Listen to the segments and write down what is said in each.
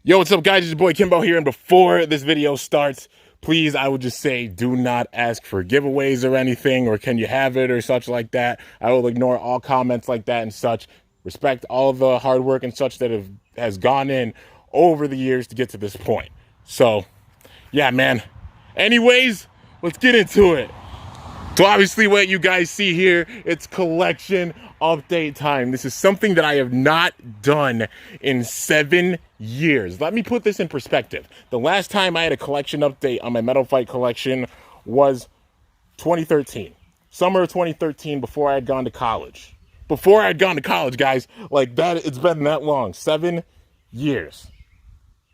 Yo, what's up guys, it's your boy Kimbo here, and before this video starts, please, I would just say, do not ask for giveaways or anything, or can you have it or such like that. I will ignore all comments like that and such. Respect all of the hard work and such that has gone in over the years to get to this point. So, yeah, man. Anyways, let's get into it. So obviously what you guys see here, it's collection update time. This is something that I have not done in 7 years. Let me put this in perspective. The last time I had a collection update on my Metal Fight collection was 2013. Summer of 2013, before I had gone to college. Before I had gone to college, guys. Like that, it's been that long. 7 years.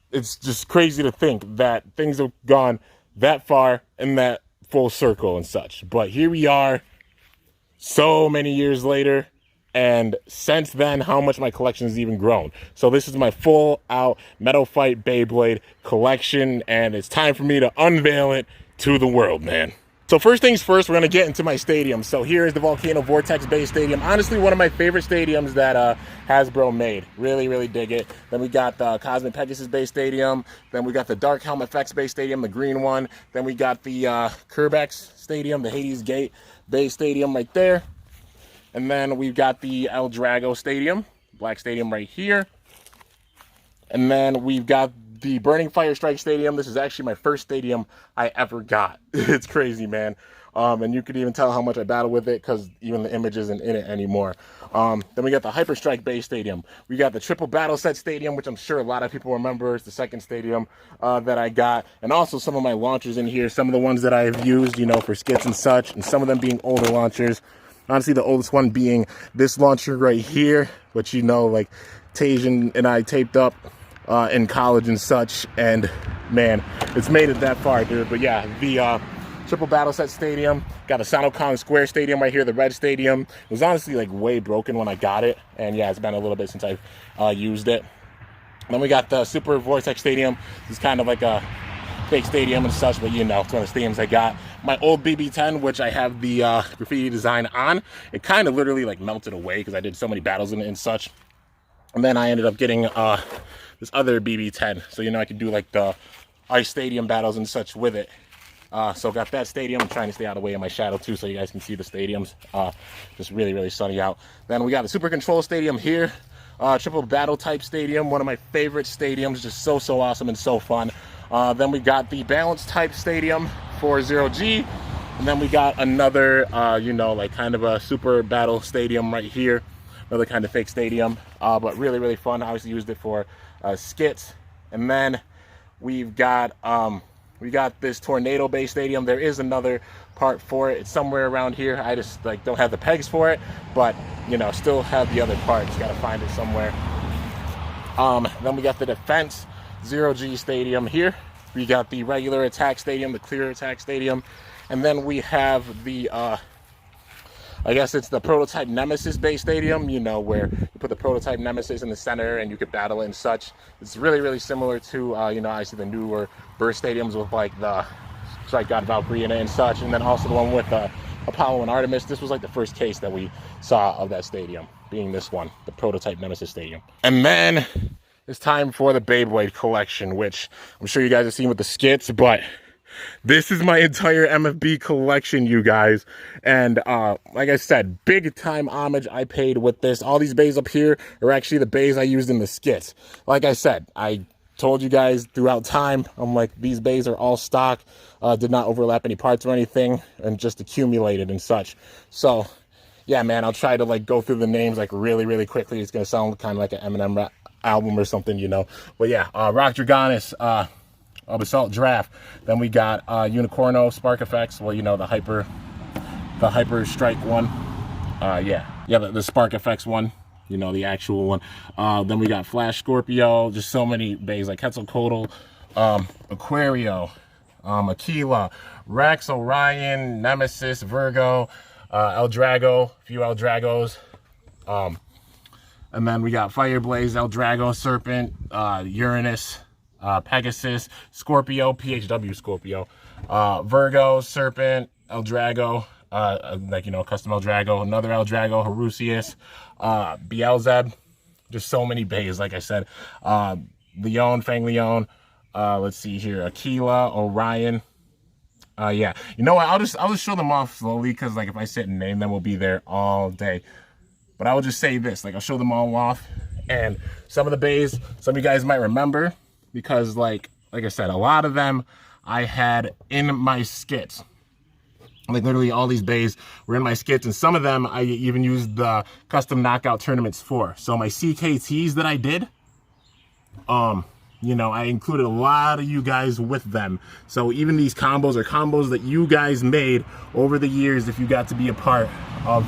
It's just crazy to think that things have gone that far and that full circle and such. But here we are so many years later, and since then, how much my collection has even grown. So this is my full out Metal Fight Beyblade collection, and it's time for me to unveil it to the world, man. So first things first, we're going to get into my stadium. So here is the Volcano Vortex Bay Stadium. Honestly, one of my favorite stadiums that Hasbro made. Really, really dig it. Then we got the Cosmic Pegasus Bay Stadium. Then we got the Dark Helm Effects Bay Stadium, the green one. Then we got the Kerbex Stadium, the Hades Gate Bay Stadium right there. And then we've got the El Drago Stadium, black stadium right here. And then we've got the Burning Fire Strike Stadium. This is actually my first stadium I ever got. It's crazy, man. And you could even tell how much I battle with it because even the image isn't in it anymore. Then we got the Hyper Strike Bay Stadium. We got the Triple Battle Set Stadium, which I'm sure a lot of people remember. It's the second stadium that I got. And also some of my launchers in here, some of the ones that I've used, you know, for skits and such, and some of them being older launchers. Honestly, the oldest one being this launcher right here, which, you know, like Tajan and I taped up in college and such, and man, it's made it that far, dude. But yeah, the Triple Battle Set Stadium, got a Sanokong Square Stadium right here, the red stadium. It was honestly like way broken when I got it, and yeah, it's been a little bit since I've used it. Then we got the Super Vortex Stadium. It's kind of like a fake stadium and such, but you know, it's one of the stadiums I got. My old BB-10, which I have the graffiti design on, it kind of literally like melted away because I did so many battles in it and such. And then I ended up getting this other BB-10, so you know I could do like the ice stadium battles and such with it. So got that stadium. I'm trying to stay out of the way of my shadow too, so you guys can see the stadiums. Just really, really sunny out. Then we got the Super Control Stadium here. Triple Battle Type Stadium, one of my favorite stadiums, just so awesome and so fun. Then we got the Balance Type Stadium for 0G. And then we got another, you know, like kind of a Super Battle Stadium right here. Another kind of fake stadium, but really, really fun. I obviously used it for skits. And then we've got this Tornado Bay Stadium. There is another part for it. It's somewhere around here. I just like don't have the pegs for it, but you know, still have the other parts. Got to find it somewhere. Then we got the Defense 0G Stadium here. We got the regular Attack Stadium, the Clear Attack Stadium, and then we have the I guess it's the Prototype Nemesis Bay Stadium, you know, where you put the Prototype Nemesis in the center and you could battle it and such. It's really, really similar to, you know, I see the newer Burst Stadiums with like the Strike God Valkyrie in it and such, and then also the one with Apollo and Artemis. This was like the first case that we saw of that stadium, being this one, the Prototype Nemesis Stadium. And then it's time for the Beyblade collection, which I'm sure you guys have seen with the skits, but this is my entire MFB collection, you guys. And like I said, big time homage I paid with this. All these bays up here are actually the bays I used in the skits. Like I said, I told you guys throughout time, I'm like, these bays are all stock, did not overlap any parts or anything, and just accumulated and such. So yeah, man, I'll try to like go through the names like really, really quickly. It's gonna sound kind of like an Eminem album or something, you know. But yeah, Rock Dragonis, Basalt Draft. Then we got Unicorno Spark Effects. Well, you know, the Hyper Strike one. The Spark Effects one. You know, the actual one. Then we got Flash Scorpio. Just so many bays like Quetzalcoatl, Aquario, Aquila, Rex, Orion, Nemesis, Virgo, El Drago, a few El Dragos. And then we got Fireblaze, El Drago, Serpent, Uranus, Pegasus, Scorpio, PHW Scorpio, Virgo, Serpent, El Drago, like, you know, custom El Drago, another El Drago, Harusius, Beelzeb, just so many bays, like I said. Leon, Fang Leon. Let's see here, Aquila, Orion. Yeah, you know what? I'll just show them off slowly because like if I sit and name them, we'll be there all day. But I will just say this, like I'll show them all off, and some of the bays, some of you guys might remember because like I said, a lot of them I had in my skits. Like literally all these bays were in my skits, and some of them I even used the custom knockout tournaments for. So my CKTs that I did, you know, I included a lot of you guys with them. So even these combos are combos that you guys made over the years if you got to be a part of,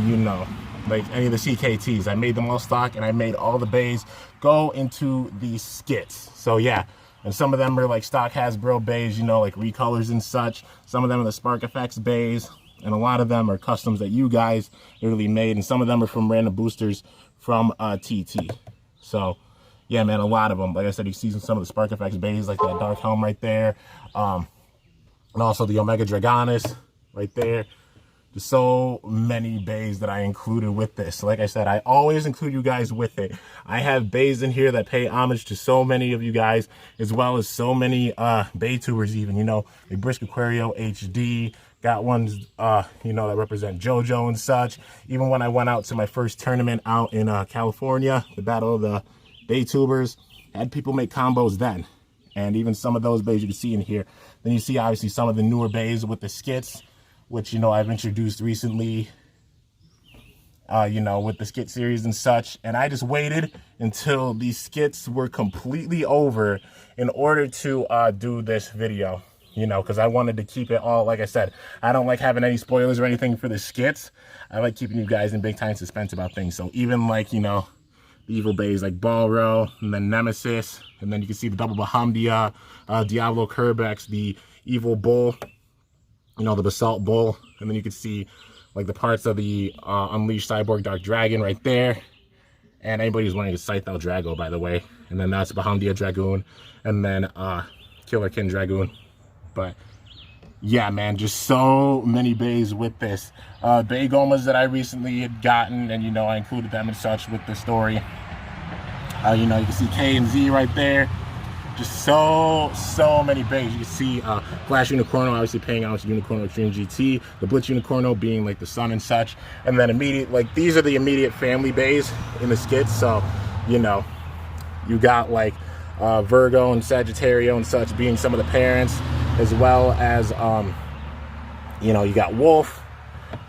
you know, like any of the CKTs. I made them all stock, and I made all the bays go into these skits. So yeah, and some of them are like stock Hasbro bays, you know, like recolors and such. Some of them are the Spark Effects bays, and a lot of them are customs that you guys literally made, and some of them are from random boosters from TT. So yeah, man, a lot of them. Like I said, you see some of the Spark Effects bays, like that Dark Helm right there. And also the Omega Dragonis right there. There's so many bays that I included with this. Like I said, I always include you guys with it. I have bays in here that pay homage to so many of you guys, as well as so many bay tubers even, you know, like Brisk Aquario HD. Got ones, you know, that represent JoJo and such. Even when I went out to my first tournament out in California, the Battle of the Bay Tubers, had people make combos then, and even some of those bays you can see in here. Then you see obviously some of the newer bays with the skits, which, you know, I've introduced recently, you know, with the skit series and such. And I just waited until these skits were completely over in order to do this video, you know, because I wanted to keep it all, like I said, I don't like having any spoilers or anything for the skits. I like keeping you guys in big time suspense about things. So even like, you know, the evil bays like Balro, and then Nemesis, and then you can see the double Bahamdia, Diablo Kerbex, the evil bull, you know, the basalt bull, and then you can see like the parts of the Unleashed Cyborg Dark Dragon right there. And anybody who's wearing a Scythel Drago, by the way. And then that's Bahamdia Dragoon, and then Killer Kin Dragoon. But yeah, man, just so many bays with this. Bey Gomas that I recently had gotten, and you know, I included them and such with the story. You know, you can see K and Z right there. Just so many bays. You can see Flash Unicorno obviously paying out to Unicorno Extreme GT, the Blitz Unicorno being like the sun and such, and then immediate, like these are the immediate family bays in the skits. So, you know, you got like Virgo and Sagittario and such being some of the parents, as well as you know, you got Wolf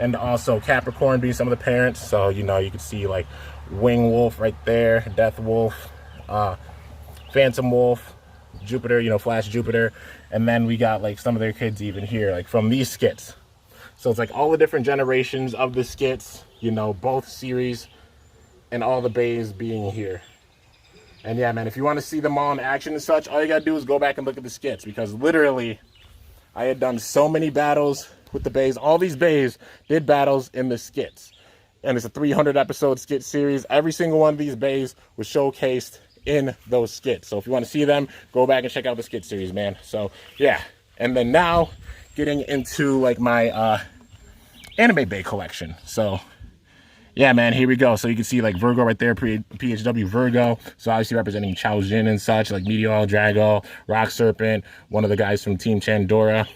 and also Capricorn being some of the parents. So, you know, you can see like Wing Wolf right there, Death Wolf, Phantom Wolf, Jupiter, you know, Flash Jupiter, and then we got like some of their kids even here, like from these skits. So it's like all the different generations of the skits, you know, both series, and all the bays being here. And yeah, man, if you want to see them all in action and such, all you gotta do is go back and look at the skits, because literally I had done so many battles with the bays. All these bays did battles in the skits, and it's a 300 episode skit series. Every single one of these bays was showcased in those skits. So if you want to see them, go back and check out the skit series, man. So yeah, and then now getting into like my anime Bey collection. So yeah, man, here we go. So you can see like Virgo right there, PHW Virgo. So obviously representing Chao Jin and such, like Meteor Drago, Rock Serpent, one of the guys from Team Chandora,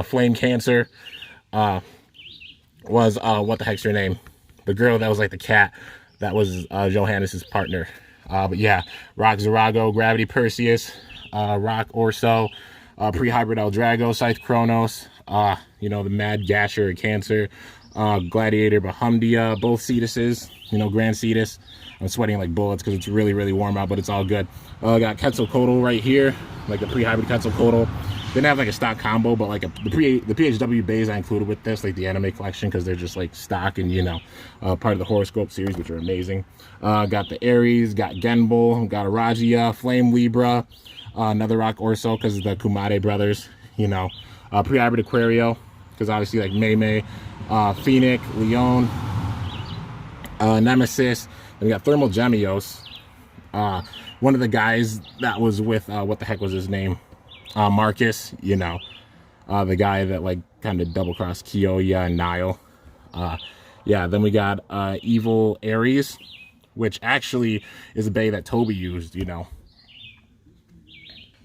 Flame Cancer, was what the heck's your name? The girl that was like the cat, that was Johannes's partner. But yeah, Rock Zerago, Gravity Perseus, Rock Orso, Pre-Hybrid Eldrago, Scythe Kronos, you know, the Mad Gasher or Cancer, Gladiator Bahamdia, both Cetuses, you know, Grand Cetus. I'm sweating like bullets because it's really, really warm out, but it's all good. Got Quetzalcoatl right here, like the Pre-Hybrid Quetzalcoatl. Didn't have like a stock combo, but like the PHW bays I included with this, like the anime collection, because they're just like stock and, you know, part of the horoscope series, which are amazing. Got the Aries, got Genbul, got Aragia, Flame Libra, another Rock Orso because of the Kumade brothers, you know, Pre-Hybrid Aquario, because obviously like Mei, Phoenix, Leon, Nemesis, and we got Thermal Gemios. One of the guys that was with, what the heck was his name? Marcus, you know, the guy that like kind of double-crossed Kiyoya and Nile. Yeah, then we got Evil Aries, which actually is a bay that Toby used, you know.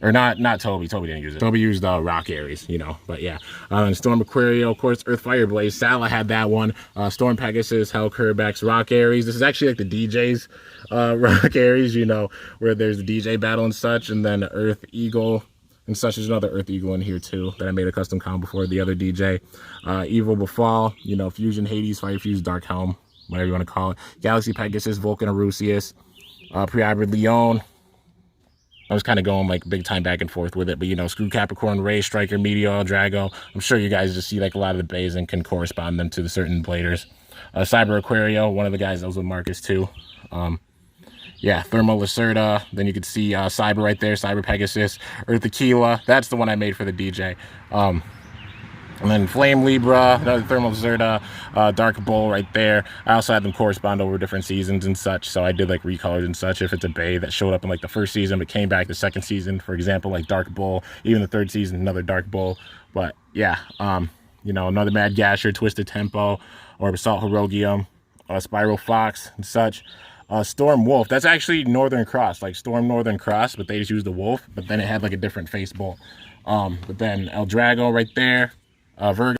Or not Toby. Toby didn't use it. Toby used Rock Aries, you know. But yeah. And Storm Aquario, of course, Earth Fire Blaze. Sala had that one. Storm Pegasus, Hell Kerbex, Rock Aries. This is actually like the DJ's Rock Aries, you know, where there's the DJ battle and such. And then Earth Eagle and such. There's another Earth Eagle in here too that I made a custom combo for the other DJ. Evil Befall, you know, Fusion Hades, Fire Fuse, Dark Helm, whatever you want to call it. Galaxy Pegasus, Vulcan Arusius, Pre-Hybrid Leon. I was kind of going like big time back and forth with it, but you know, Screw Capricorn, Ray, Striker, Meteor, Drago. I'm sure you guys just see like a lot of the bays and can correspond them to the certain bladers. Cyber Aquario, one of the guys that was with Marcus too. Yeah, Thermal Lacerda. Then you could see Cyber right there, Cyber Pegasus, Earth Aquila. That's the one I made for the DJ. And then Flame Libra, another Thermal Zerda, Dark Bull right there. I also had them correspond over different seasons and such, so I did like recolors and such. If it's a Bay that showed up in like the first season but came back the second season, for example, like Dark Bull, even the third season, another Dark Bull. But yeah, you know, another Mad Gasher, Twisted Tempo, or Basalt Herogium, Spiral Fox and such. Storm Wolf, that's actually Northern Cross, like Storm Northern Cross, but they just used the wolf, but then it had like a different face bolt. But then El Drago right there. Virgo,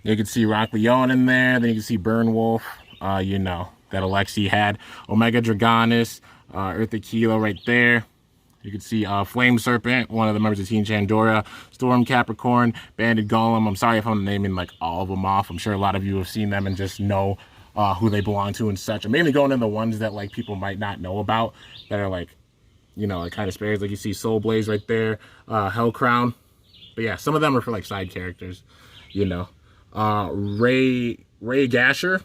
you can see Rock Leon in there. Then you can see Burn Wolf, you know, that Alexi had. Omega Dragonis, Earth Aquila right there. You can see Flame Serpent, one of the members of Team Chandora. Storm Capricorn, Banded Golem. I'm sorry if I'm naming like all of them off. I'm sure a lot of you have seen them and just know who they belong to and such. I'm mainly going in the ones that like people might not know about that are like, you know, like kind of spares. Like you see Soul Blaze right there, Hell Crown. But yeah, some of them are for like side characters, you know. Ray Gasher.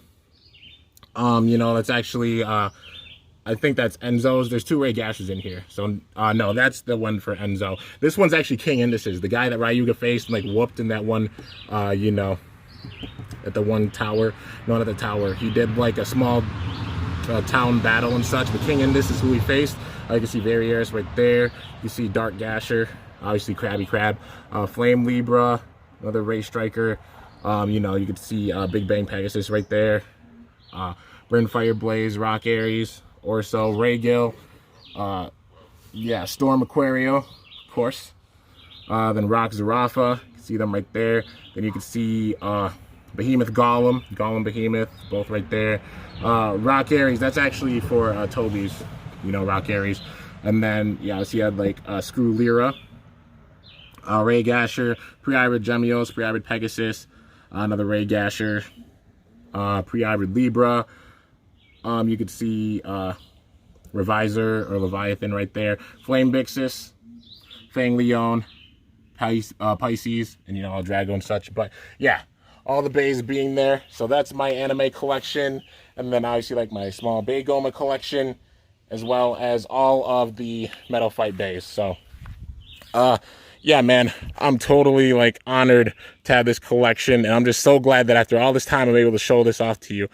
You know, that's actually I think that's Enzo's. There's two Ray Gashers in here. So no, that's the one for Enzo. This one's actually King Indices, the guy that Ryuga faced and like whooped in that one you know, at the one tower. No, not the tower. He did like a small town battle and such. But King Indis is who he faced. You can see Varieris right there. You see Dark Gasher. Obviously Krabby Crab, Flame Libra, another Ray Striker. You know, you could see Big Bang Pegasus right there. Burn Fire Blaze, Rock Aries, Orso, Ray Gill. Yeah, Storm Aquario, of course. Then Rock Zarafa, you can see them right there. Then you can see Behemoth Golem, Golem Behemoth, both right there. Rock Aries, that's actually for Toby's, you know, Rock Aries. And then, yeah, so you had like Screw Lyra. Ray Gasher, Pre-Hybrid Gemios, Pre-Hybrid Pegasus, another Ray Gasher, Pre-Hybrid Libra. You could see Revisor or Leviathan right there. Flame Bixus, Fang Leon, Pisces, and you know, Drago and such. But yeah, all the bays being there. So that's my anime collection. And then obviously like my small Bay Goma collection, as well as all of the Metal Fight bays. So yeah, man, I'm totally like honored to have this collection, and I'm just so glad that after all this time I'm able to show this off to you.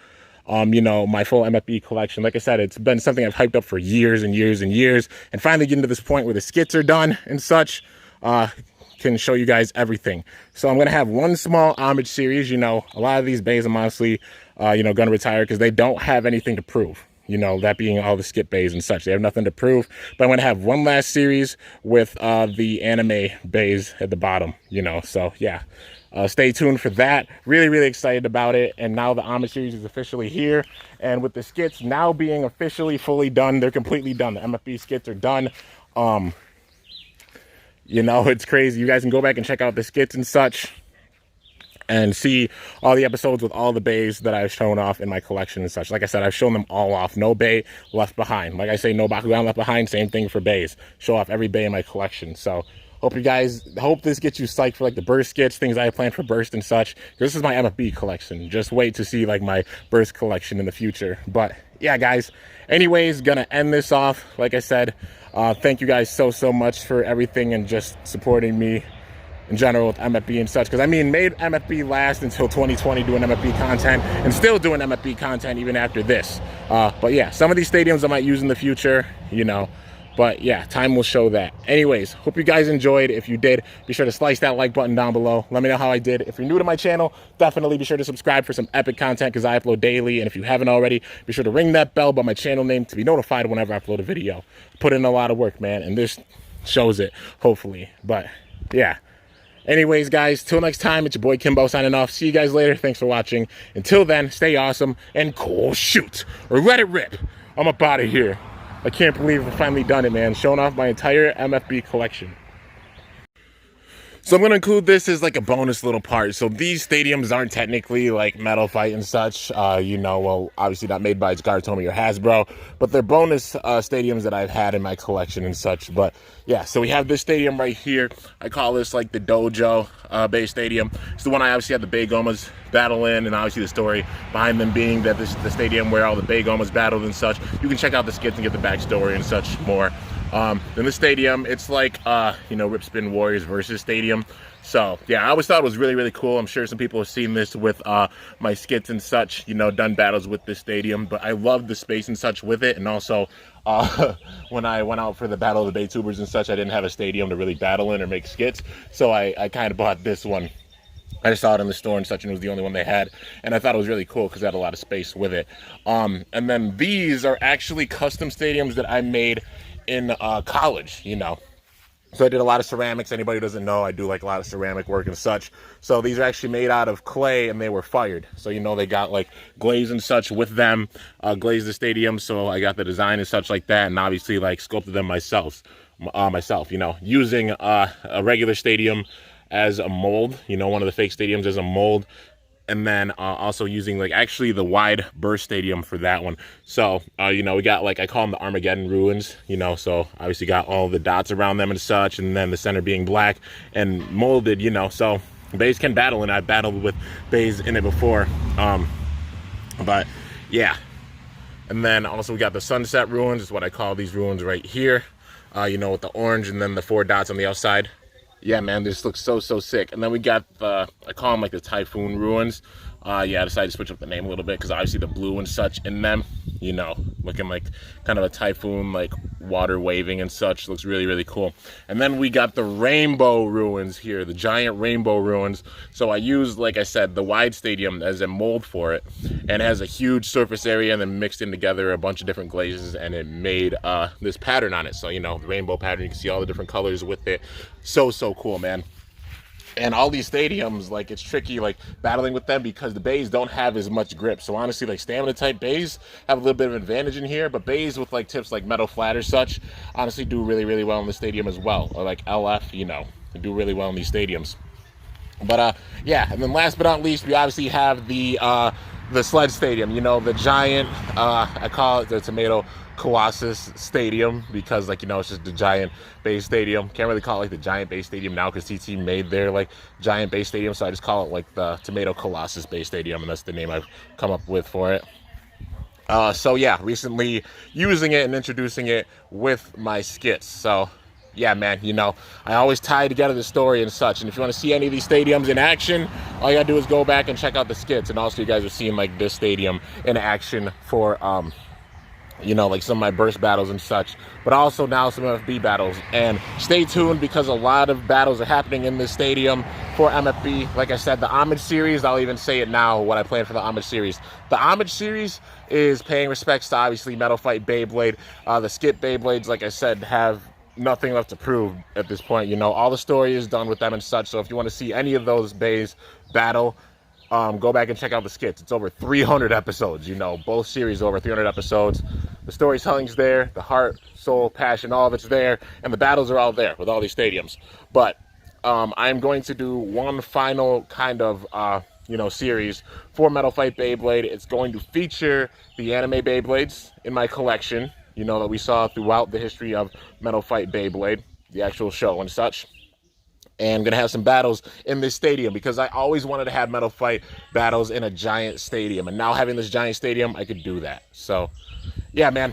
You know, my full MFB collection. Like I said, it's been something I've hyped up for years and years and years, and finally getting to this point where the skits are done and such, can show you guys everything. So I'm gonna have one small homage series. You know, a lot of these bays I'm honestly, you know, gonna retire because they don't have anything to prove. You know, that being all the skip bays and such. They have nothing to prove. But I'm going to have one last series with the anime bays at the bottom, you know. So, yeah, stay tuned for that. Really, really excited about it. And now the homage series is officially here. And with the skits now being officially fully done, they're completely done. The MFB skits are done. You know, it's crazy. You guys can go back and check out the skits and such, and see all the episodes with all the bays that I've shown off in my collection and such. Like I said, I've shown them all off. No bay left behind. Like I say, no Bakugan left behind. Same thing for bays. Show off every bay in my collection. So hope you guys, hope this gets you psyched for like the burst skits, things I have planned for burst and such. This is my MFB collection. Just wait to see like my burst collection in the future. But yeah, guys, anyways, gonna end this off. Like I said, thank you guys so much for everything and just supporting me in general with MFB and such, because I mean, made MFB last until 2020 doing MFB content, and still doing MFB content even after this. But yeah, some of these stadiums I might use in the future, you know, but yeah, time will show that. Anyways, hope you guys enjoyed. If you did, be sure to slice that like button down below. Let me know how I did. If you're new to my channel, definitely be sure to subscribe for some epic content, because I upload daily. And if you haven't already, be sure to ring that bell by my channel name to be notified whenever I upload a video. Put in a lot of work, man, and shows it, hopefully. But yeah. Anyways, guys, till next time, it's your boy Kimbo signing off. See you guys later. Thanks for watching. Until then, stay awesome and cool shoot, or let it rip. I'm up out of here. I can't believe I've finally done it, man. Showing off my entire MFB collection. So I'm going to include this as like a bonus little part. So these stadiums aren't technically like Metal Fight and such, well, obviously not made by Gartomi or Hasbro, but they're bonus stadiums that I've had in my collection and such. But yeah, so we have this stadium right here. I call this like the Dojo Bay Stadium. It's the one I obviously had the Bey Collection battle in, and obviously the story behind them being that this is the stadium where all the Bey Collection battled and such. You can check out the skits and get the backstory and such more. In the stadium, it's like, Rip Spin Warriors versus Stadium. So, yeah, I always thought it was really, really cool. I'm sure some people have seen this with my skits and such, done battles with this stadium. But I love the space and such with it. And also, when I went out for the Battle of the Baytubers and such, I didn't have a stadium to really battle in or make skits. So I kind of bought this one. I just saw it in the store and such, and it was the only one they had. And I thought it was really cool because it had a lot of space with it. And then these are actually custom stadiums that I made in college, So I did a lot of ceramics. Anybody who doesn't know, I do like a lot of ceramic work and such. So these are actually made out of clay, and they were fired. So, they got like glaze and such with them, glazed the stadium. So I got the design and such like that, and obviously like sculpted them myself, using a regular stadium as a mold, one of the fake stadiums as a mold. And then also using like actually the wide burst stadium for that one. So, we got like, I call them the Armageddon Ruins, so obviously got all the dots around them and such. And then the center being black and molded, so Beys can battle, and I've battled with Beys in it before. But yeah. And then also we got the Sunset Ruins, is what I call these ruins right here, with the orange and then the 4 dots on the outside. Yeah, man, this looks so sick. And then we got I call them like the Typhoon Ruins. I decided to switch up the name a little bit because obviously the blue and such in them, looking like kind of a typhoon, like water waving and such. Looks really, really cool. And then we got the Rainbow Ruins here, the giant Rainbow Ruins. So I used, like I said, the wide stadium as a mold for it, and it has a huge surface area, and then mixed in together a bunch of different glazes, and it made this pattern on it. So, the rainbow pattern, you can see all the different colors with it. So cool, man. And all these stadiums, like, it's tricky, like, battling with them because the Beys don't have as much grip. So, honestly, like, stamina-type Beys have a little bit of an advantage in here. But Beys with, like, tips like Metal Flat or such, honestly, do really, really well in the stadium as well. Or, like, LF, they do really well in these stadiums. But, yeah. And then last but not least, we obviously have the sled stadium, the giant, I call it the Tomato Colossus Stadium, because it's just the giant Bay Stadium. Can't really call it like the giant Bay Stadium now because TT made their like giant Bay Stadium, so I just call it like the Tomato Colossus Bay Stadium, and that's the name I've come up with for it. So yeah, recently using it and introducing it with my skits. So yeah, man, I always tie together the story and such. And if you want to see any of these stadiums in action, all you gotta do is go back and check out the skits. And also, you guys are seeing like this stadium in action for like some of my burst battles and such, but also now some MFB battles. And stay tuned because a lot of battles are happening in this stadium for MFB. Like I said, the Homage series, I'll even say it now, what I plan for the Homage series. The Homage series is paying respects to obviously Metal Fight Beyblade. The skit Beyblades, like I said, have nothing left to prove at this point. All the story is done with them and such. So if you want to see any of those Beys battle, go back and check out the skits. It's over 300 episodes, both series over 300 episodes. The storytelling's there, the heart, soul, passion, all of it's there, and the battles are all there with all these stadiums. But I'm going to do one final kind of series for Metal Fight Beyblade. It's going to feature the anime Beyblades in my collection, that we saw throughout the history of Metal Fight Beyblade, the actual show and such. And I'm going to have some battles in this stadium because I always wanted to have Metal Fight battles in a giant stadium. And now having this giant stadium, I could do that. So, yeah, man.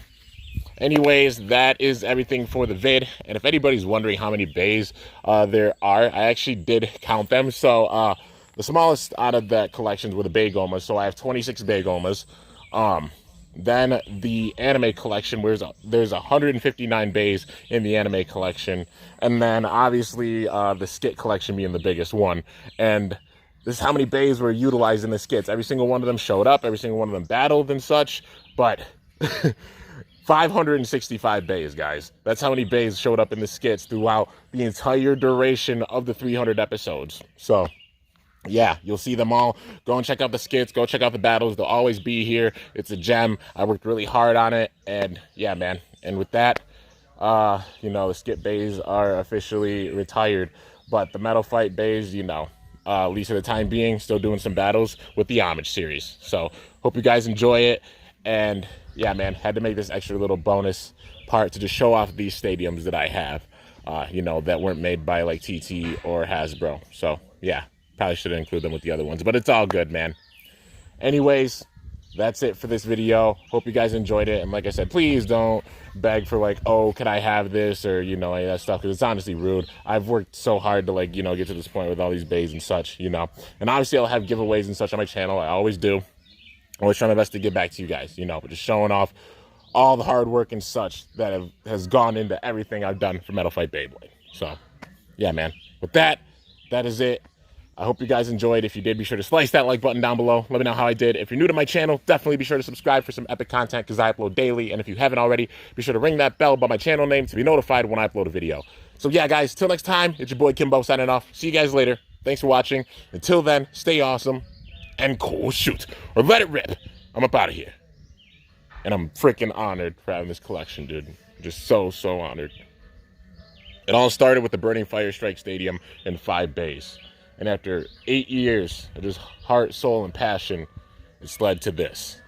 Anyways, that is everything for the vid. And if anybody's wondering how many Beys there are, I actually did count them. So, the smallest out of that collections were the Bey Collection. So, I have 26 Bey Collections. Then the anime collection, where there's 159 Beys in the anime collection. And then obviously the skit collection being the biggest one. And this is how many Beys were utilized in the skits. Every single one of them showed up. Every single one of them battled and such. But 565 bays, guys. That's how many bays showed up in the skits throughout the entire duration of the 300 episodes. So, yeah, you'll see them all. Go and check out the skits. Go check out the battles. They'll always be here. It's a gem. I worked really hard on it. And, yeah, man. And with that, you know, the skit bays are officially retired. But the Metal Fight bays, you know, at least for the time being, still doing some battles with the Homage series. So, hope you guys enjoy it. And yeah, man, had to make this extra little bonus part to just show off these stadiums that I have, you know, that weren't made by like TT or Hasbro. So yeah, probably should include them with the other ones, but it's all good, man. Anyways, that's it for this video. Hope you guys enjoyed it. And like I said, please don't beg for like, oh, can I have this, or, you know, any of that stuff, because it's honestly rude. I've worked so hard to, like, you know, get to this point with all these bays and such, you know. And obviously I'll have giveaways and such on my channel. I always do. Always trying my best to get back to you guys, you know, but just showing off all the hard work and such that has gone into everything I've done for Metal Fight Beyblade. So, yeah, man. With that, that is it. I hope you guys enjoyed. If you did, be sure to slice that like button down below. Let me know how I did. If you're new to my channel, definitely be sure to subscribe for some epic content because I upload daily. And if you haven't already, be sure to ring that bell by my channel name to be notified when I upload a video. So, yeah, guys, till next time, it's your boy Kimbo signing off. See you guys later. Thanks for watching. Until then, stay awesome and cool shoot. Or let it rip. I'm up out of here. And I'm freaking honored for having this collection, dude. Just so honored. It all started with the Burning Fire Strike Stadium and 5 bays. And after 8 years of just heart, soul, and passion, it's led to this.